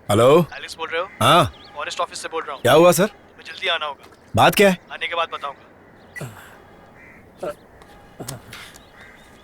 Hello, Alex बोल रहे हो? हाँ फॉरेस्ट ऑफिस से बोल रहा हूँ। क्या हुआ सर? तुम्हें जल्दी आना होगा। बात क्या है? आने के बाद बताऊंगा।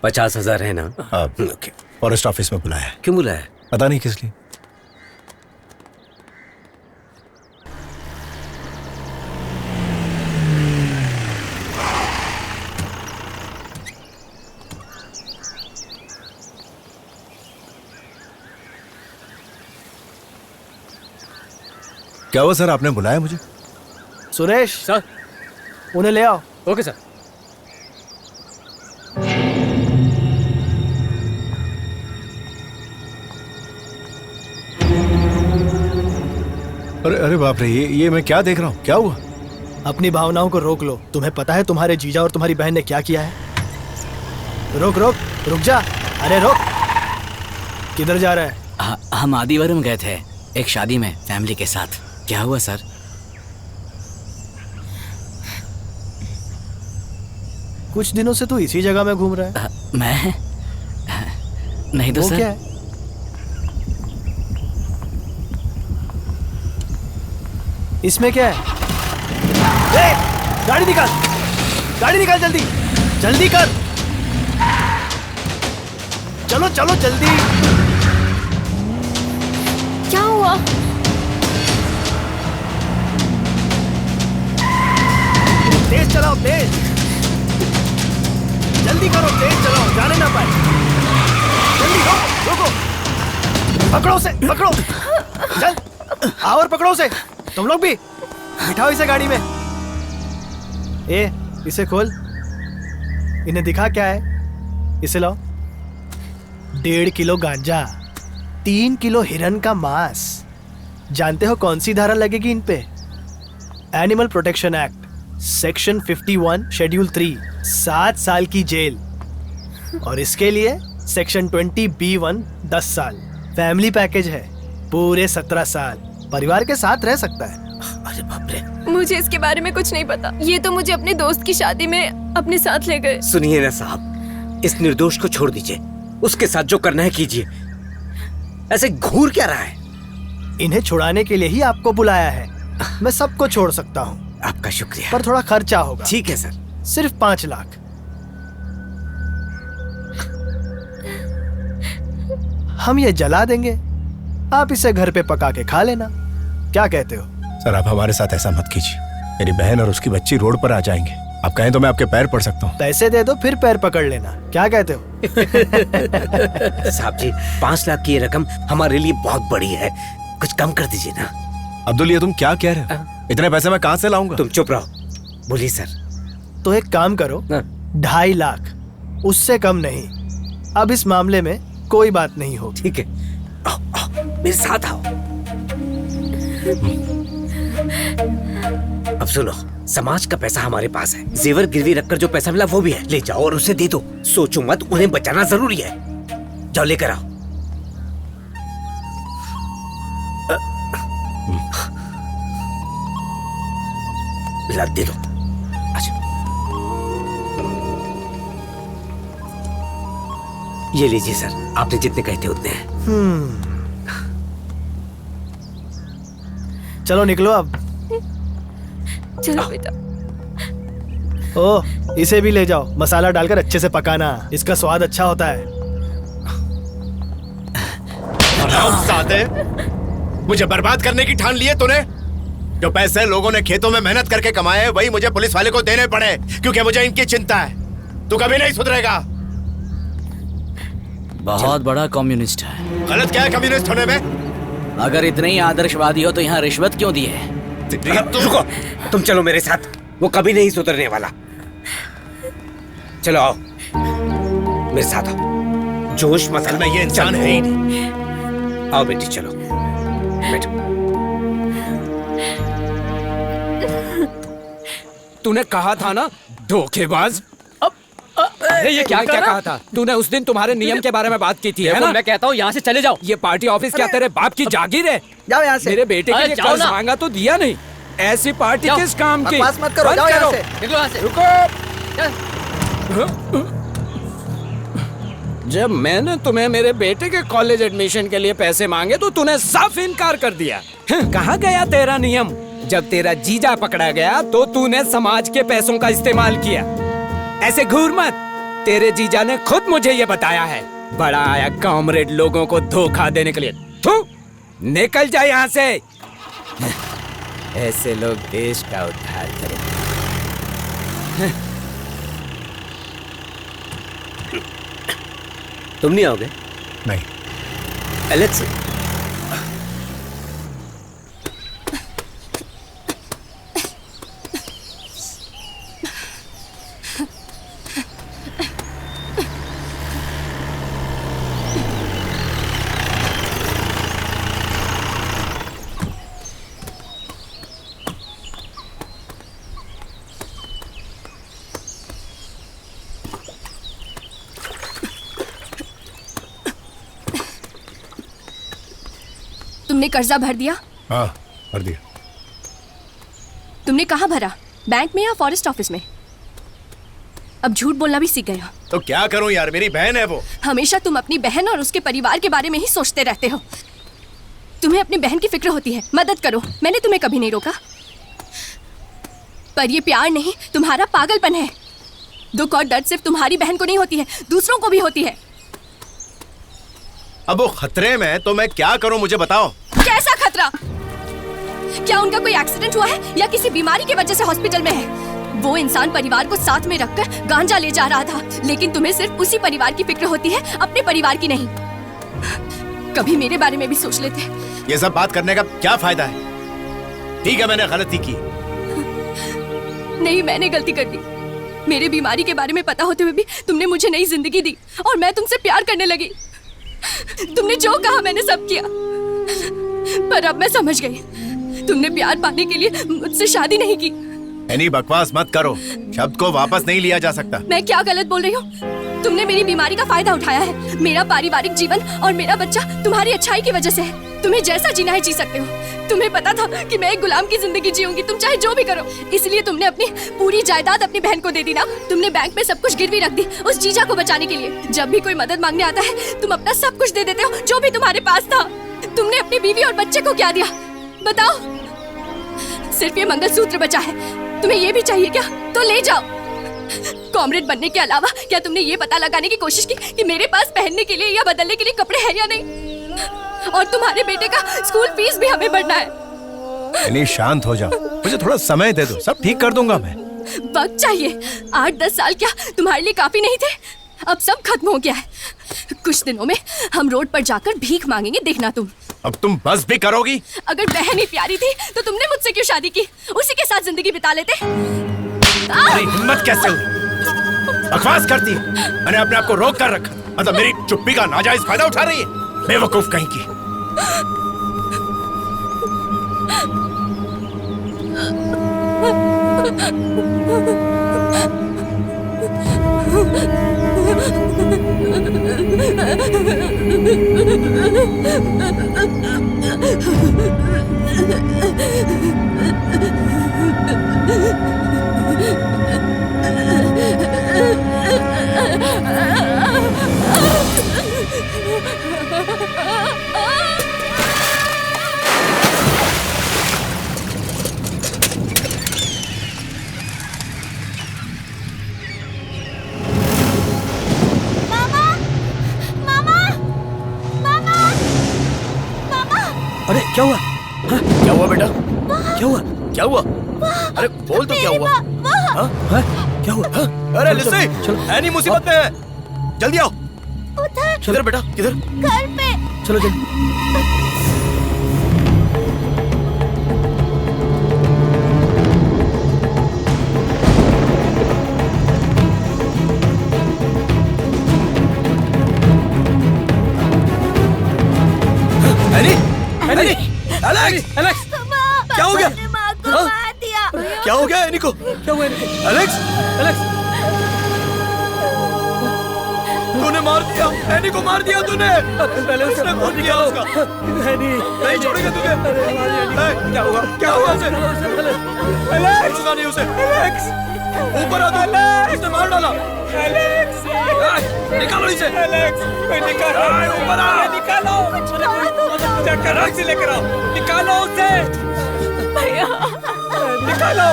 50,000 है ना? ओके, फॉरेस्ट ऑफिस में बुलाया है। क्यों बुलाया? पता नहीं किस लिए। क्या हुआ सर, आपने बुलाया मुझे? सुरेश सर। उन्हें ले आओ। Okay sir. अरे अरे बाप रे, ये मैं क्या देख रहा हूँ? क्या हुआ? अपनी भावनाओं को रोक लो। तुम्हें पता है तुम्हारे जीजा और तुम्हारी बहन ने क्या किया है? रोक रोक रुक जा। अरे रोक, किधर जा रहा है? हम आदिवारम गए थे एक शादी में फैमिली के साथ। क्या हुआ सर? कुछ दिनों से तू इसी जगह में घूम रहा है। मैं नहीं तो वो सर। क्या है? इसमें क्या है? गाड़ी निकाल, गाड़ी निकाल, जल्दी जल्दी कर। चलो चलो जल्दी। क्या हुआ? तेज चलाओ, तेज जल्दी करो, तेज चलाओ, जाने ना पाए। जल्दी रोको रोको, पकड़ो उसे, पकड़ो। चल आओ और पकड़ो उसे। तुम लोग भी बिठाओ इसे गाड़ी में। इसे खोल। इन्हें दिखा क्या है। इसे लाओ। 1.5 किलो गांजा, 3 किलो हिरन का मांस। जानते हो कौन सी धारा लगेगी इन पे? Animal protection act section 51 schedule 3, 7 साल की जेल। और इसके लिए सेक्शन 20B1 10 साल। फैमिली पैकेज है, पूरे 17 साल परिवार के साथ रह सकता है। अरे बाप रे। मुझे इसके बारे में कुछ नहीं पता। ये तो मुझे अपने दोस्त की शादी में अपने साथ ले गए। सुनिए ना साहब, इस निर्दोष को छोड़ दीजिए। उसके साथ जो करना है कीजिए। ऐसे घूर क्या रहा है? इन्हें छुड़ाने के लिए ही आपको बुलाया है। मैं सबको छोड़ सकता हूँ, आपका शुक्रिया। पर थोड़ा खर्चा होगा। ठीक है सर। सिर्फ 5 लाख। हम ये जला देंगे, आप इसे घर पे पका के खा लेना। क्या कहते हो? सर आप हमारे साथ ऐसा मत कीजिए। मेरी बहन और उसकी बच्ची रोड पर आ जाएंगे। आप कहें तो मैं आपके पैर पड़ सकता हूँ। पैसे दे दो, फिर पैर पकड़ लेना। क्या कहते हो? साहब जी, 5 लाख की ये रकम हमारे लिए बहुत बड़ी है। कुछ कम कर दीजिए ना। अब्दुल, ये तुम क्या कह रहे हो? इतने पैसे मैं कहाँ से लाऊंगा? तुम चुप रहो। बोलिए सर। तो एक काम करो, 2.5 लाख, उससे कम नहीं। अब इस मामले में कोई बात नहीं होगी। ठीक है, आओ, आओ, मेरे साथ आओ। अब सुनो, समाज का पैसा हमारे पास है। जेवर गिरवी रखकर जो पैसा मिला वो भी है। ले जाओ और उसे दे दो। सोचो मत, उन्हें बचाना जरूरी है। जाओ लेकर आओ। ला दे दो। अच्छा, ये लीजिए सर, आपने जितने कहे थे उतने हैं। चलो निकलो अब। चलो बेटा। ओह, इसे भी ले जाओ। मसाला डालकर अच्छे से पकाना, इसका स्वाद अच्छा होता है। सादे, मुझे बर्बाद करने की ठान ली है तूने? जो पैसे लोगों ने खेतों में मेहनत करके कमाए वही मुझे पुलिस वाले को देने पड़े, क्योंकि मुझे इनकी चिंता है। तू कभी नहीं सुधरेगा। बहुत बड़ा कम्युनिस्ट है। गलत क्या है कम्युनिस्ट होने में? अगर इतने ही आदर्शवादी हो तो यहाँ रिश्वत क्यों दी है? रुको, तुम चलो मेरे साथ। वो कभी नहीं सुधरने वाला। चलो आओ, मेरे साथ आओ। जोश मत असल में ये इंसान है ही नहीं। आओ बेटी, चलो बैठो। तूने कहा था ना, धोखेबाज। ये क्या कहा था तूने उस दिन? तुम्हारे नियम के बारे में बात की थी, है ना? मैं कहता हूँ यहाँ से चले जाओ। ये पार्टी ऑफिस क्या तेरे बाप की जागीर है? जाओ यहाँ से। मेरे बेटे के लिए जाओ कर्ज ना। मांगा तो दिया नहीं। ऐसी पार्टी जाओ। किस काम की? बकवास मत करो, बंद जाओ यहाँ करो। से। निकलो यहाँ से। रुको। जब मैंने तुम्हें मेरे बेटे के कॉलेज एडमिशन के लिए पैसे मांगे तो तूने साफ इनकार कर दिया। कहाँ गया तेरा नियम? जब तेरा जीजा पकड़ा गया तो तूने समाज के पैसों का इस्तेमाल किया। ऐसे घूर मत, तेरे जीजा ने खुद मुझे ये बताया है। बड़ा आया कॉमरेड लोगों को धोखा देने के लिए। थू, निकल जा यहाँ से। ऐसे लोग देश का उद्धार करें। तुम नहीं आओगे? नहीं। एलेक्स, तुमने कर्जा भर दिया? हाँ, भर दिया। तुमने कहाँ भरा? बैंक में या फॉरेस्ट ऑफिस में? अब झूठ बोलना भी सीख गए हो। तो क्या करूं यार, मेरी बहन है वो। हमेशा तुम अपनी बहन और उसके परिवार के बारे में ही सोचते रहते हो। तुम्हें अपनी बहन की फिक्र होती है, मदद करो। मैंने तुम्हें कभी नहीं रोका, पर ये प्यार नहीं, तुम्हारा पागलपन है। दुख और दर्द सिर्फ तुम्हारी बहन को नहीं होती है, दूसरों को भी होती है। अब वो खतरे में है तो मैं क्या करूं, मुझे बताओ। कैसा खतरा? क्या उनका कोई एक्सीडेंट हुआ है या किसी बीमारी की वजह से हॉस्पिटल में है? वो इंसान परिवार को साथ में रखकर गांजा ले जा रहा था, लेकिन तुम्हें सिर्फ उसी परिवार की फिक्र होती है, अपने परिवार की नहीं। कभी मेरे बारे में भी सोच लेते। ये सब बात करने का क्या फायदा है? ठीक है, मैंने गलती की। नहीं, मैंने गलती कर दी। मेरे बीमारी के बारे में पता होते हुए भी तुमने मुझे नई जिंदगी दी और मैं तुमसे प्यार करने लगी। तुमने जो कहा मैंने सब किया, पर अब मैं समझ गई, तुमने प्यार पाने के लिए मुझसे शादी नहीं की। एनी बकवास मत करो, शब्द को वापस नहीं लिया जा सकता। मैं क्या गलत बोल रही हूँ? तुमने मेरी बीमारी का फायदा उठाया है। मेरा पारिवारिक जीवन और मेरा बच्चा तुम्हारी अच्छाई की वजह से है। तुम्हें जैसा जीना है जी सकते हो। तुम्हें पता था कि मैं एक गुलाम की जिंदगी जीऊंगी, तुम चाहे जो भी करो। इसलिए तुमने अपनी पूरी जायदाद अपनी बहन को दे दी ना। तुमने बैंक में सब कुछ गिरवी रख दी उस जीजा को बचाने के लिए। जब भी कोई मदद मांगने आता है तुम अपना सब कुछ दे देते हो जो भी तुम्हारे पास था। तुमने अपनी बीवी और बच्चे को क्या दिया बताओ? सिर्फ ये मंगलसूत्र बचा है। तुम्हें ये भी चाहिए क्या? तो ले जाओ। कॉमरेड बनने के अलावा क्या तुमने ये पता लगाने की कोशिश की कि मेरे पास पहनने के लिए या बदलने के लिए कपड़े हैं या नहीं? और तुम्हारे बेटे का स्कूल फीस भी हमें भरना है। एनी शांत हो जाओ, मुझे थोड़ा समय दे दो, सब ठीक कर दूंगा मैं। वक्त चाहिए। 8-10 साल क्या तुम्हारे लिए काफी नहीं थे? अब सब खत्म हो गया है। कुछ दिनों में हम रोड पर जाकर भीख मांगेंगे, देखना तुम। अब तुम बस भी करोगी? अगर बहन ही प्यारी थी तो तुमने मुझसे क्यों शादी की? उसी के साथ जिंदगी बिता लेते। अरे हिम्मत कैसे हुई? बकवास करती है। मैंने अपने आप को रोक कर रखा, मतलब मेरी चुप्पी का नाजायज फायदा उठा रही है। बेवकूफ कहीं की। अरे क्या हुआ? हाँ? क्या हुआ बेटा? क्या हुआ? क्या हुआ? अरे बोल तो, क्या हुआ? हाँ? हाँ? क्या हुआ? हाँ? अरे चलो, लिसी, चलो। एनी मुसीबत में है, जल्दी आओ। किधर बेटा, किधर? घर पे। चलो जल्दी। एनी, एनी, एलेक्स, एलेक्स, क्या हो गया? माँ को हाँ? मार दिया। क्या हो गया एनी को? क्या हुआ इनको? एलेक्स, एलेक्स, तूने मार दिया, एनी को मार दिया तूने। पहले उससे उसने खून किया उसका। नहीं छोड़ेगा तुझे। क्या हुआ? क्या हुआ उसे? छोड़ूंगा नहीं उसे। ऊपर आओ इसने मार डाला। एलेक्स निकालो इसे। एलेक्स निकालो, ऊपर आओ, निकालो, जाकर टैक्सी लेकर आओ, निकालो उसे भैया, निकालो।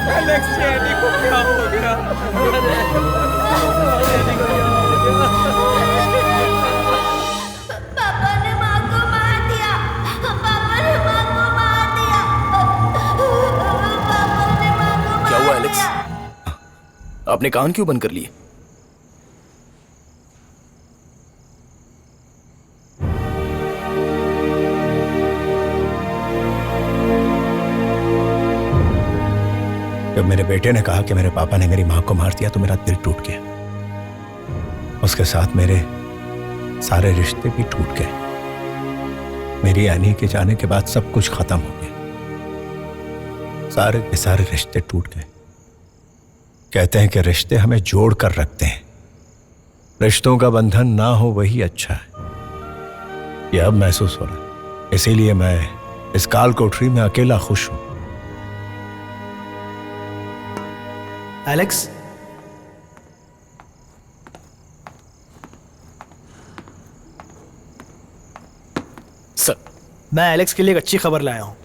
एलेक्स चैनी को क्या हो गया? पापा ने माँ को मार दिया, पापा ने माँ को मार दिया, पापा ने माँ को मार दिया। क्या हुआ एलेक्स? आपने कान क्यों बंद कर लिए? जब मेरे बेटे ने कहा कि मेरे पापा ने मेरी मां को मार दिया तो मेरा दिल टूट गया। उसके साथ मेरे सारे रिश्ते भी टूट गए। मेरी एनी के जाने के बाद सब कुछ खत्म हो गया। सारे के सारे रिश्ते टूट गए। कहते हैं कि रिश्ते हमें जोड़ कर रखते हैं। रिश्तों का बंधन ना हो वही अच्छा है। यह अब महसूस हो रहा है। इसीलिए मैं इस काल कोठरी में अकेला खुश हूं। एलेक्स, सर, मैं एलेक्स के लिए एक अच्छी खबर लाया हूँ।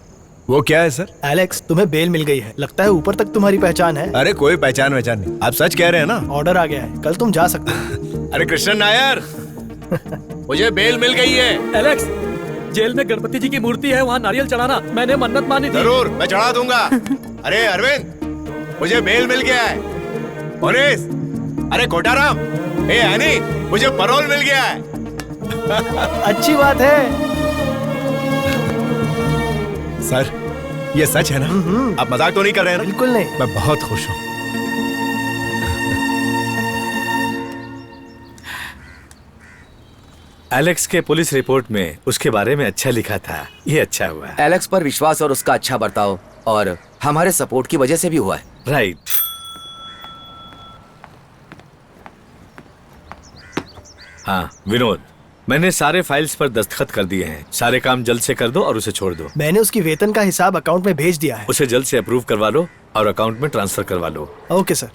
वो क्या है सर? एलेक्स, तुम्हें बेल मिल गई है। लगता है ऊपर तक तुम्हारी पहचान है। अरे कोई पहचान नहीं। आप सच कह रहे हैं ना? ऑर्डर आ गया है, कल तुम जा सकते हो। अरे कृष्ण नायर, मुझे बेल मिल गई है। एलेक्स, जेल में गणपति जी की मूर्ति है, वहाँ नारियल चढ़ाना। मैंने मन्नत मानी थी। जरूर, मैं चढ़ा दूंगा। अरे अरविंद, मुझे बेल मिल गया है। मोनिस, अरे कोटाराम, ए हनी, मुझे पैरोल मिल गया है। अच्छी बात है। सर, ये सच है ना? आप मजाक तो नहीं कर रहे हैं ना? बिल्कुल नहीं। मैं बहुत खुश हूँ। एलेक्स के पुलिस रिपोर्ट में उसके बारे में अच्छा लिखा था। ये अच्छा हुआ। एलेक्स पर विश्वास और उसका अच्छा बर्ताव और हमारे सपोर्ट की वजह से भी हुआ है। राइट। हाँ विनोद, मैंने सारे फाइल्स पर दस्तखत कर दिए हैं। सारे काम जल्द से कर दो और उसे छोड़ दो। मैंने उसकी वेतन का हिसाब अकाउंट में भेज दिया है। उसे जल्द से अप्रूव करवा लो और अकाउंट में ट्रांसफर करवा लो। Okay sir.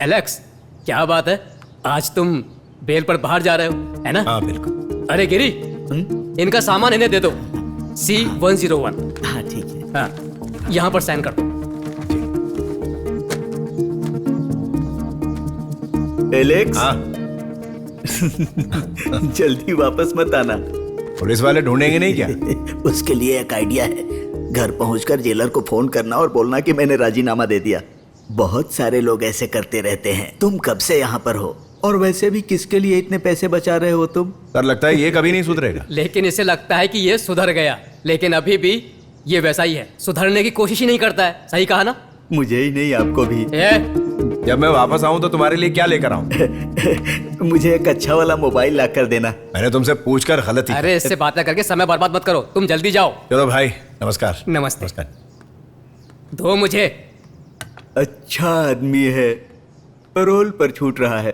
एलेक्स, क्या बात है? आज तुम बेल पर बाहर जा रहे हो, है ना? हाँ बिल्कुल। अरे गिरी, इनका सामान इन्हें दे दो। C101। हाँ ठीक है। हाँ, यहाँ पर साइन कर दो। एलेक्स, हाँ। जल्दी वापस मत आना। पुलिस वाले ढूंढेंगे नहीं क्या? उसके लिए एक आइडिया है। घर पहुंचकर जेलर को फोन करना और बोलना कि मैंने राजीनामा दे दिया। बहुत सारे लोग ऐसे करते रहते हैं। तुम कब से यहाँ पर हो? और वैसे भी किसके लिए इतने पैसे बचा रहे हो तुम? सर, लगता है ये कभी नहीं सुधरेगा। लेकिन इसे लगता है कि ये सुधर गया, लेकिन अभी भी ये वैसा ही है। सुधरने की कोशिश ही नहीं करता है। सही कहा ना? मुझे ही नहीं, आपको भी। जब मैं वापस आऊं तो तुम्हारे लिए क्या लेकर आऊं? मुझे एक अच्छा वाला मोबाइल ला कर देना। मैंने तुमसे पूछकर गलती। अरे इससे बातें करके समय बर्बाद मत करो, तुम जल्दी जाओ। चलो भाई, नमस्कार। नमस्ते। नमस्कार। दो मुझे। अच्छा आदमी है, पैरोल पर छूट रहा है।